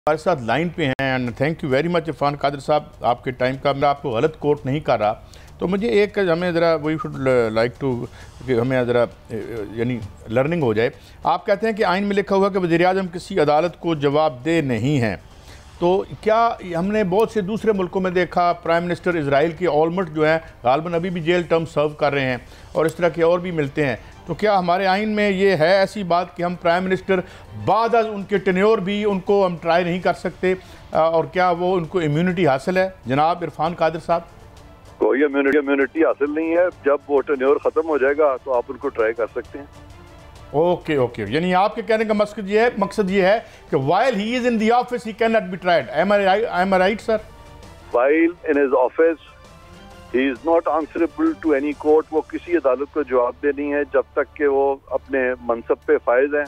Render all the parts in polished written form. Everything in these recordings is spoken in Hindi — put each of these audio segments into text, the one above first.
हमारे साथ लाइन पे हैं and thank you very much Irfan Qadir साहब आपके टाइम का। मैं आपको गलत कोट नहीं कर रहा, तो मुझे एक हमें ज़रा वी शुड लाइक टू कि हमें ज़रा यानी लर्निंग हो जाए। आप कहते हैं कि आइन में लिखा हुआ कि वज़ीर-ए-आज़म किसी अदालत को जवाबदेह नहीं हैं, तो क्या हमने बहुत से दूसरे मुल्कों में देखा, प्राइम मिनिस्टर इज़राइल के ऑलमर्ट जो हैं गालबन अभी भी जेल टर्म सर्व कर रहे हैं और इस तरह के और भी मिलते हैं, तो क्या हमारे आइन में ये है ऐसी बात कि हम प्राइम मिनिस्टर बाद उनके टेन्योर भी उनको हम ट्राई नहीं कर सकते, और क्या वो उनको इम्यूनिटी हासिल है? जनाब इरफान कादिर साहब, कोई इम्यूनिटी हासिल नहीं है। जब वो टेन्योर ख़त्म हो जाएगा तो आप उनको ट्राई कर सकते हैं। ओके ओके, यानी आपके कहने का मकसद ये है कि while he is in the office he cannot be tried. Am I right sir? While in his office he is not answerable to any court. वो किसी अदालत को जवाबदेह नहीं है जब तक कि वो अपने मनसब पे फायज हैं।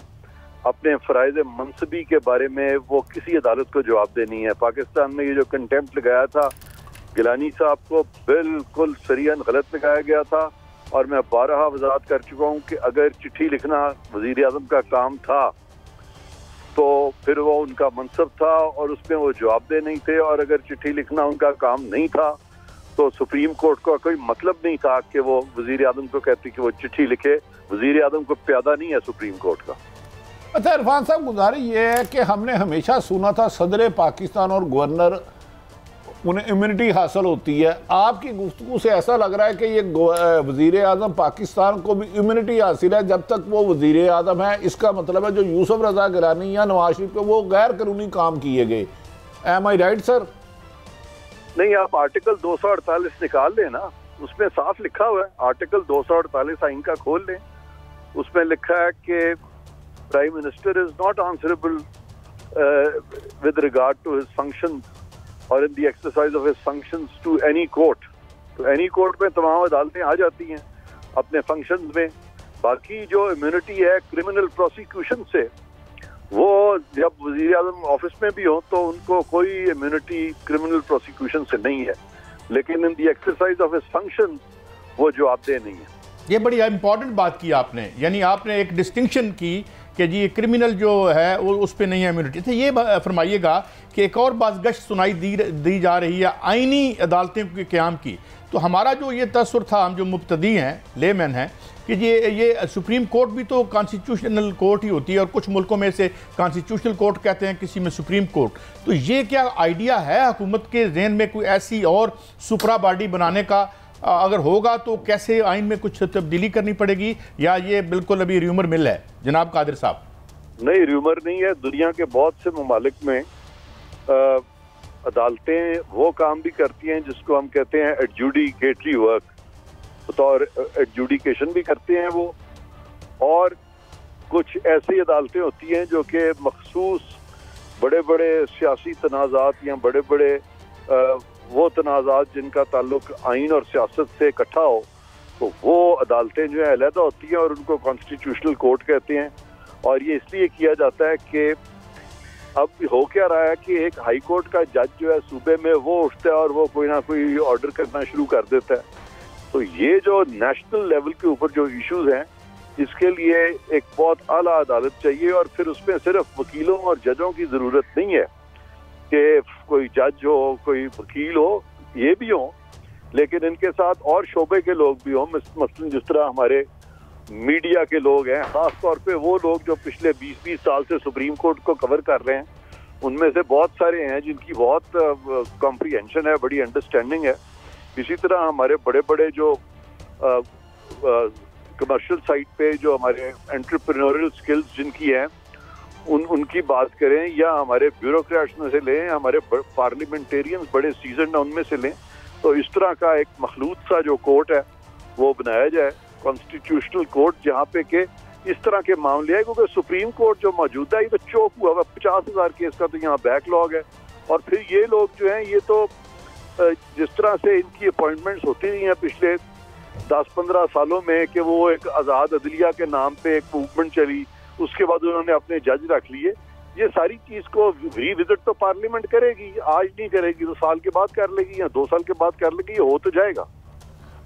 अपने फ़राइज़ मनसबी के बारे में वो किसी अदालत को जवाबदेह नहीं है। पाकिस्तान में ये जो कंटेम्प्ट लगाया था गिलानी साहब को, बिल्कुल सरियन गलत लगाया गया था, और मैं बारहा वजाहत कर चुका हूँ कि अगर चिट्ठी लिखना वज़ीर-ए-आज़म का काम था तो फिर वो उनका मनसब था और उसमें वो जवाबदेह नहीं थे, और अगर चिट्ठी लिखना उनका काम नहीं था तो सुप्रीम कोर्ट का कोई मतलब नहीं था कि वो वज़ीर-ए-आज़म को कहते कि वो चिट्ठी लिखे। वज़ीर-ए-आज़म को प्यादा नहीं है सुप्रीम कोर्ट का। अच्छा इरफान साहब, गुजारिश ये है कि हमने हमेशा सुना था सदर पाकिस्तान और गवर्नर उन्हें इम्यूनिटी हासिल होती है। आपकी गुफ्तगू से ऐसा लग रहा है कि ये वज़ीर-ए-आज़म पाकिस्तान को भी इम्यूनिटी हासिल है जब तक वो वज़ीर-ए-आज़म है। इसका मतलब है जो यूसुफ रज़ा गिलानी या नवाज शरीफ पे वो गैर कानूनी काम किए गए। एम आई राइट सर? नहीं, आप आर्टिकल 248 निकाल लें ना, उसमें साफ लिखा हुआ है। आर्टिकल 248 आइन का खोल लें, उसमें लिखा है कि prime minister is not answerable with regard to his functions और in the exercise of his functions to any court. तो एनी कोर्ट में तमाम अदालतें आ जाती हैं अपने फंक्शंस में। बाकी जो इम्यूनिटी है क्रिमिनल प्रोसिक्यूशन से, वो जब वज़ीर-ए-आज़म ऑफिस में भी हो तो उनको कोई इम्यूनिटी क्रिमिनल प्रोसिक्यूशन से नहीं है, लेकिन इन the exercise of his functions वो जवाबदेह नहीं है। ये बड़ी इंपॉर्टेंट बात की आपने, यानी आपने एक डिस्टिंक्शन की कि जी क्रिमिनल जो है वो उस पर नहीं है इम्यूनिटी। तो ये फरमाइएगा कि एक और बात गश्त सुनाई दी जा रही है आइनी अदालतें के क़याम की। तो हमारा जो ये तसव्वुर था, हम जो मुब्तदी हैं, लेमैन हैं, कि ये सुप्रीम कोर्ट भी तो कॉन्स्टिट्यूशनल कोर्ट ही होती है, और कुछ मुल्कों में से कॉन्स्टिट्यूशनल कोर्ट कहते हैं, किसी में सुप्रीम कोर्ट। तो ये क्या आइडिया है हुकूमत के ज़हन में कोई ऐसी और सुपरा बॉडी बनाने का? अगर होगा तो कैसे आइन में कुछ तब्दीली करनी पड़ेगी, या ये बिल्कुल अभी र्यूमर मिल है? जनाब कादिर साहब। नहीं, र्यूमर नहीं है। दुनिया के बहुत से ममालिक में अदालतें वो काम भी करती हैं जिसको हम कहते हैं एडजुडिकेटरी वर्क, बतौर एडजुडिकेशन भी करते हैं वो। और कुछ ऐसी अदालतें होती हैं जो कि मखसूस बड़े बड़े सियासी तनाज़ात या बड़े बड़े वो तनाज़ात जिनका ताल्लुक आइन और सियासत से इकट्ठा हो, तो वो अदालतें जो है अलहदा होती हैं और उनको कॉन्स्टिट्यूशनल कोर्ट कहते हैं। और ये इसलिए किया जाता है कि अब हो क्या रहा है कि एक हाई कोर्ट का जज जो है सूबे में वो उठता है और वो कोई ना कोई ऑर्डर करना शुरू कर देता है। तो ये जो नेशनल लेवल के ऊपर जो इश्यूज हैं, इसके लिए एक बहुत आला अदालत चाहिए, और फिर उसमें सिर्फ वकीलों और जजों की ज़रूरत नहीं है कि कोई जज हो, कोई वकील हो, ये भी हो, लेकिन इनके साथ और शोबे के लोग भी हों। मसलन जिस तरह हमारे मीडिया के लोग हैं, ख़ास तौर पे वो लोग जो पिछले 20-20 साल से सुप्रीम कोर्ट को कवर कर रहे हैं, उनमें से बहुत सारे हैं जिनकी बहुत कॉम्प्रीहेंशन है, बड़ी अंडरस्टैंडिंग है। इसी तरह हमारे बड़े बड़े जो कमर्शियल साइड पे जो हमारे एंटरप्रेन्योरियल स्किल्स जिनकी हैं, उनकी बात करें, या हमारे ब्यूरोक्रेट्स में से लें, हमारे पार्लियामेंटेरियंस बड़े सीजन उनमें से लें, तो इस तरह का एक मखलूत सा जो कोर्ट है वो बनाया जाए, कॉन्स्टिट्यूशनल कोर्ट, जहाँ पे के इस तरह के मामले हैं। क्योंकि सुप्रीम कोर्ट जो मौजूदा है ये तो चौक हुआ हुआ, 50,000 केस का तो यहाँ बैकलॉग है। और फिर ये लोग जो हैं, ये तो जिस तरह से इनकी अपॉइंटमेंट्स होती रही हैं पिछले 10-15 सालों में, कि वो एक आज़ाद अदलिया के नाम पे एक मूवमेंट चली, उसके बाद उन्होंने अपने जज रख लिए। ये सारी चीज को रीविजिट तो पार्लियामेंट करेगी, आज नहीं करेगी तो साल के बाद कर लेगी या 2 साल के बाद कर लेगी, ये हो तो जाएगा।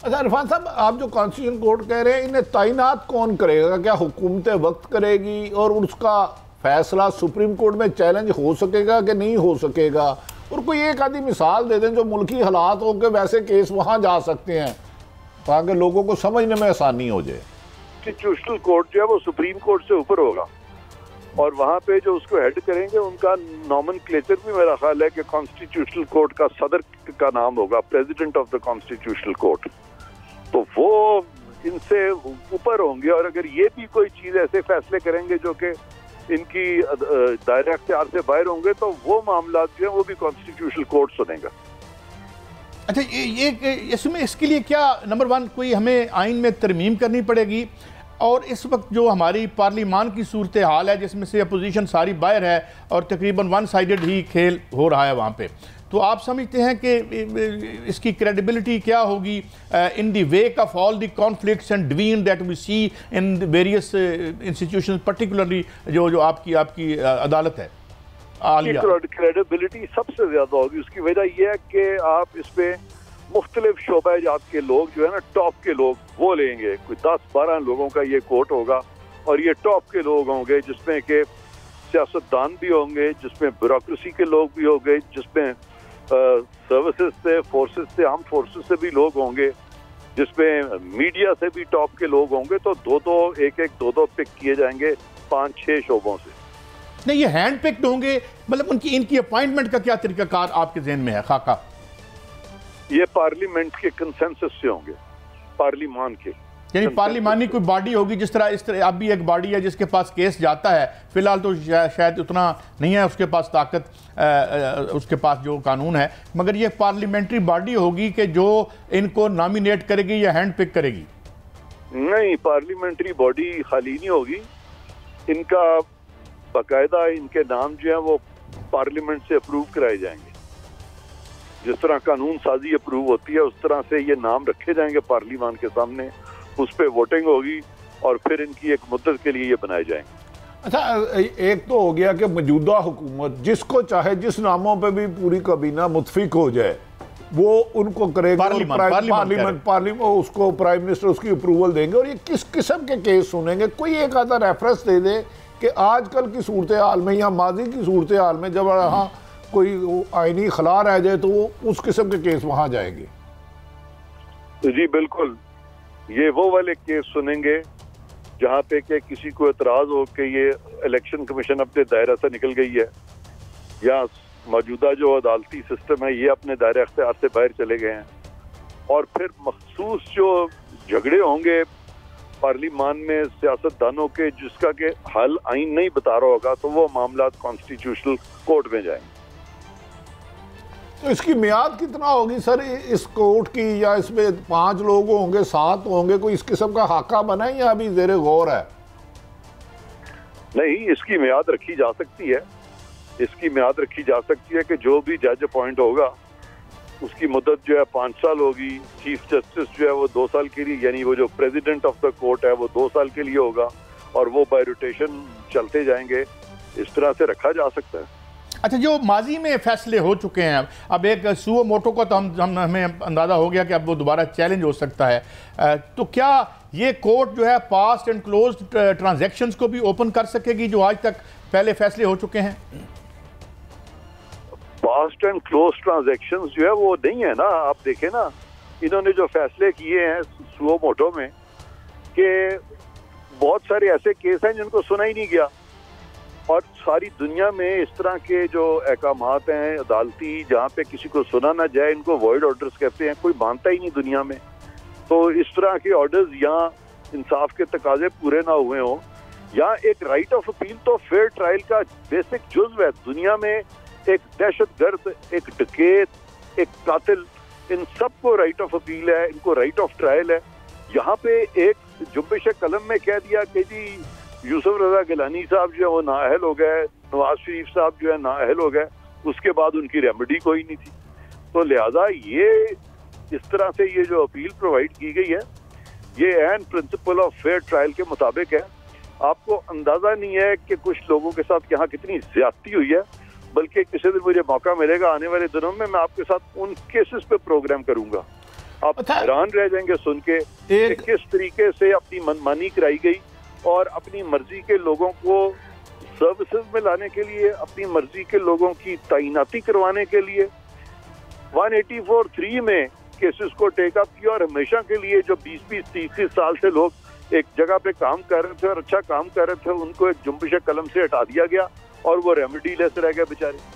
अच्छा इरफान साहब, आप जो कॉन्स्टिट्यूशन कोर्ट कह रहे हैं, इन्हें तैनात कौन करेगा? क्या हुकूमत वक्त करेगी और उसका फैसला सुप्रीम कोर्ट में चैलेंज हो सकेगा कि नहीं हो सकेगा, और कोई एक आधी मिसाल दे दें जो मुल्की हालात हो के वैसे केस वहाँ जा सकते हैं ताकि लोगों को समझने में आसानी हो जाए। कॉन्स्टिट्यूशनल कोर्ट जो है वो सुप्रीम कोर्ट से ऊपर होगा और वहाँ पे जो उसको हेड करेंगे उनका नॉमेनक्लेचर भी मेरा ख्याल है कि कॉन्स्टिट्यूशनल कोर्ट का सदर का नाम होगा, president of the constitutional court. तो वो इनसे ऊपर होंगे और अगर ये भी कोई चीज ऐसे फैसले करेंगे जो कि इनकी दायरे अख्तियार से बाहर होंगे तो वो मामला जो है वो भी कॉन्स्टिट्यूशनल कोर्ट सुनेगा। अच्छा, ये इसमें इसके लिए क्या नंबर वन कोई हमें आइन में तरमीम करनी पड़ेगी, और इस वक्त जो हमारी पार्लिमान की सूरत हाल है जिसमें से अपोजिशन सारी बाहर है और तकरीबन वन साइडेड ही खेल हो रहा है वहाँ पे, तो आप समझते हैं कि इसकी क्रेडिबिलिटी क्या होगी in the wake of all the conflicts and division that we see in various institutions, particularly जो आपकी अदालत है आलिया? क्रेडिबिलिटी सबसे ज्यादा होगी। उसकी वजह यह है कि आप इस पे मुख्तलिफ शोबाजात के लोग जो है ना, टॉप के लोग वो लेंगे। कोई 10-12 लोगों का ये कोर्ट होगा और ये टॉप के लोग होंगे जिसमें कि सियासतदान भी होंगे, जिसमें ब्यूरोक्रेसी के लोग भी होंगे, जिसमें सर्विसेज से, फोर्सेस से, आर्म फोर्सेस से भी लोग होंगे, जिसमें मीडिया से भी टॉप के लोग होंगे। तो दो पिक किए जाएंगे 5-6 शोबों से। नहीं, ये हैंड पिक्ड होंगे, मतलब इनकी अपॉइंटमेंट का क्या तरीकाकार आपके ज़हन में है खाका? ये पार्लियामेंट के कंसेंसस से होंगे, पार्लिमान के, यानी पार्लिमानी कोई बॉडी होगी जिस तरह इस तरह अब भी एक बॉडी है जिसके पास केस जाता है, फिलहाल तो शायद उतना नहीं है उसके पास ताकत, उसके पास जो कानून है, मगर ये पार्लियामेंट्री बॉडी होगी कि जो इनको नॉमिनेट करेगी या हैंड पिक करेगी? नहीं, पार्लियामेंट्री बॉडी खाली नहीं होगी, इनका बाकायदा इनके नाम जो है वो पार्लियामेंट से अप्रूव कराए जाएंगे। जिस तरह कानून साजी अप्रूव होती है उस तरह से ये नाम रखे जाएंगे पार्लियामान के सामने, उस पर वोटिंग होगी और फिर इनकी एक मुद्दत के लिए ये बनाए जाएंगे। अच्छा, एक तो हो गया कि मौजूदा हुकूमत जिसको चाहे जिस नामों पे भी पूरी काबीना मुतफिक हो जाए वो उनको करेगा, पार्लियामेंट उसको प्राइम मिनिस्टर उसकी अप्रूवल देंगे। और ये किस किस्म के केस सुनेंगे? कोई एक आधा रेफरेंस दे दे कि आजकल की सूरत हाल में या माजी की सूरत हाल में जब यहाँ कोई आईनी खला रह जाए तो वो उस किस्म के केस वहां जाएंगे। जी बिल्कुल, ये वो वाले केस सुनेंगे जहाँ पे कि किसी को एतराज हो कि ये इलेक्शन कमीशन अपने दायरा से निकल गई है या मौजूदा जो अदालती सिस्टम है ये अपने दायरे अख्तियार से बाहर चले गए हैं, और फिर मखसूस जो झगड़े होंगे पार्लियामान में सियासतदानों के जिसका के हल आइन नहीं बता रहा होगा तो वो मामला कॉन्स्टिट्यूशनल कोर्ट में जाएंगे। तो इसकी मियाद कितना होगी सर इस कोर्ट की, या इसमें 5 लोग होंगे, 7 होंगे, कोई इस किस्म का हाका बना है या अभी ज़ेरे गौर है? नहीं, इसकी मियाद रखी जा सकती है, इसकी मियाद रखी जा सकती है कि जो भी जज अपॉइंट होगा उसकी मुद्दत जो है 5 साल होगी। चीफ जस्टिस जो है वो 2 साल के लिए, यानी वो जो प्रेसिडेंट ऑफ द कोर्ट है वो 2 साल के लिए होगा और वो बाय रोटेशन चलते जाएंगे। इस तरह से रखा जा सकता है। अच्छा, जो माजी में फैसले हो चुके हैं, अब एक सुओ मोटो का तो हमें अंदाज़ा हो गया कि अब वो दोबारा चैलेंज हो सकता है, तो क्या ये कोर्ट जो है पास्ट एंड क्लोज्ड ट्रांजैक्शंस को भी ओपन कर सकेगी जो आज तक पहले फैसले हो चुके हैं? पास्ट एंड क्लोज ट्रांजैक्शंस जो है वो नहीं है ना। आप देखें ना, इन्होंने जो फैसले किए हैं सुओ मोटो में कि बहुत सारे ऐसे केस हैं जिनको सुना ही नहीं गया, और सारी दुनिया में इस तरह के जो अहकामात हैं अदालती जहाँ पे किसी को सुना ना जाए इनको वॉइड ऑर्डर्स कहते हैं, कोई मानता ही नहीं दुनिया में। तो इस तरह के ऑर्डर्स यहाँ इंसाफ के तकाजे पूरे ना हुए हों, यहाँ एक राइट ऑफ अपील तो फेयर ट्रायल का बेसिक जुज़्व है। दुनिया में एक दहशतगर्द, एक डकैत, एक कातिल, इन सबको राइट ऑफ अपील है, इनको राइट ऑफ ट्रायल है। यहाँ पे एक जुम्बिश कलम में कह दिया कि जी यूसुफ रजा गिलानी साहब जो है वो नाअहल हो गए, नवाज शरीफ साहब जो है नाअहल हो गए, उसके बाद उनकी रेमेडी कोई नहीं थी। तो लिहाजा ये इस तरह से ये जो अपील प्रोवाइड की गई है ये in principle of fair trial के मुताबिक है। आपको अंदाजा नहीं है कि कुछ लोगों के साथ यहाँ कितनी ज्यादती हुई है, बल्कि किसी दिन मुझे मौका मिलेगा आने वाले दिनों में मैं आपके साथ उन केसेस पे प्रोग्राम करूंगा। आप हैरान रह जाएंगे सुन के किस तरीके से अपनी मनमानी कराई गई और अपनी मर्जी के लोगों को सर्विसेज में लाने के लिए, अपनी मर्जी के लोगों की तैनाती करवाने के लिए 184(3) में केसेस को टेक अप किया और हमेशा के लिए जो 20-30 साल से लोग एक जगह पे काम कर रहे थे और अच्छा काम कर रहे थे, उनको एक जुम्बिश कलम से हटा दिया गया और वो रेमेडी लेस रह गए बेचारे।